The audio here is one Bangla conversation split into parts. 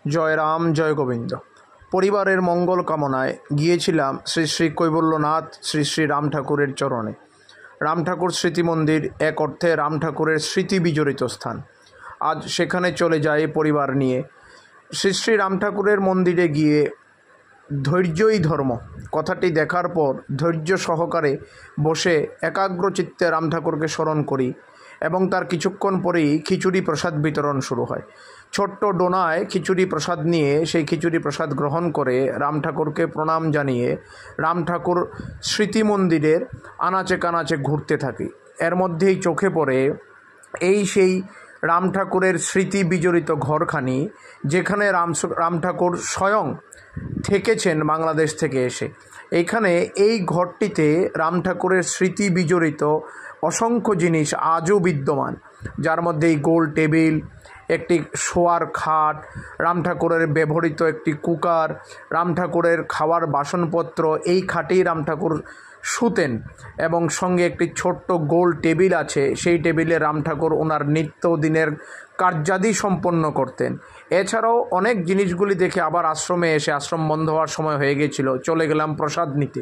জয় রাম, জয় গোবিন্দ। পরিবারের মঙ্গল কামনায় গিয়েছিলাম শ্রী শ্রী কৈবল্যনাথ শ্রী শ্রী রাম ঠাকুরের চরণে। রাম ঠাকুর স্মৃতি মন্দির এক অর্থে রাম ঠাকুরের স্মৃতি বিজড়িত স্থান। আজ সেখানে চলে যায় পরিবার নিয়ে। শ্রী শ্রী রাম ঠাকুরের মন্দিরে গিয়ে ধৈর্যই ধর্ম কথাটি দেখার পর ধৈর্য সহকারে বসে একাগ্রচিত্তে রাম ঠাকুরকে স্মরণ করি এবং তার কিছুক্ষণ পরেই খিচুড়ি প্রসাদ বিতরণ শুরু হয়। ছোট্ট ডোনায় খিচুড়ি প্রসাদ নিয়ে সেই খিচুড়ি প্রসাদ গ্রহণ করে রাম ঠাকুরকে প্রণাম জানিয়ে রাম ঠাকুর স্মৃতি মন্দিরের আনাচে কানাচে ঘুরতে থাকি। এর মধ্যেই চোখে পড়ে সেই রাম ঠাকুরের স্মৃতি বিজড়িত ঘরখানি, যেখানে রাম ঠাকুর স্বয়ং থেকেছেন বাংলাদেশ থেকে এসে। এইখানে এই ঘরটিতে রাম ঠাকুরের স্মৃতি বিজড়িত অসংখ্য জিনিস আজও বিদ্যমান, যার মধ্যে এই গোল টেবিল, একটি শোয়ার খাট, রাম ঠাকুরের ব্যবহৃত একটি কুকার, রাম ঠাকুরের খাওয়ার বাসনপত্র। এই খাটেই রাম ঠাকুর শুতেন এবং সঙ্গে একটি ছোট্ট গোল টেবিল আছে, সেই টেবিলে রাম ঠাকুর ওনার নিত্যদিনের কার্যাদি সম্পন্ন করতেন। এছাড়াও অনেক জিনিসগুলি দেখে আবার আশ্রমে এসে, আশ্রম বন্ধ হওয়ার সময় হয়ে গেছিল, চলে গেলাম প্রসাদ নিতে।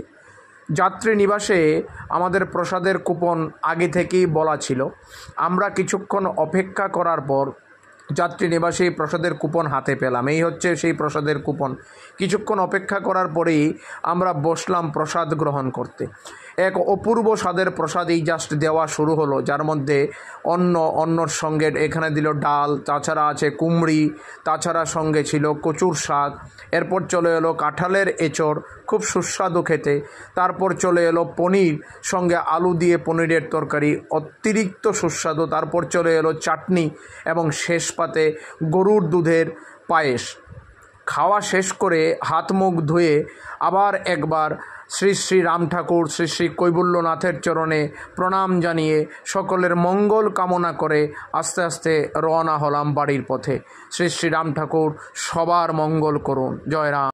যাত্রী নিবাসে আমাদের প্রসাদের কুপন আগে থেকেই বলা ছিল। আমরা কিছুক্ষণ অপেক্ষা করার পর যাত্রী নিবাসে প্রসাদের কুপন হাতে পেলাম। এই হচ্ছে সেই প্রসাদের কুপন। কিছুক্ষণ অপেক্ষা করার পরেই আমরা বসলাম প্রসাদ গ্রহণ করতে। এক অপূর্ব স্বাদের প্রসাদ এই জাস্ট দেওয়া শুরু হলো, যার মধ্যে অন্নর সঙ্গে এখানে দিল ডাল, তাছাড়া আছে কুমড়ি, তাছাড়া সঙ্গে ছিল কচুর শাক। এরপর চলে এলো কাঁঠালের এঁচড়, খুব সুস্বাদু খেতে। তারপর চলে এলো পনির, সঙ্গে আলু দিয়ে পনিরের তরকারি, অতিরিক্ত সুস্বাদু। তারপর চলে এলো চাটনি এবং শেষ পাতে গরুর দুধের পায়েস। খাওয়া শেষ করে হাত মুখ ধুয়ে আবার একবার শ্রী শ্রী রাম ঠাকুর শ্রী শ্রী কৈবল্যনাথের চরণে প্রণাম জানিয়ে সকলের মঙ্গল কামনা করে আস্তে আস্তে রওনা হলাম বাড়ির পথে। শ্রী শ্রী রাম ঠাকুর সবার মঙ্গল করুন। জয় রাম।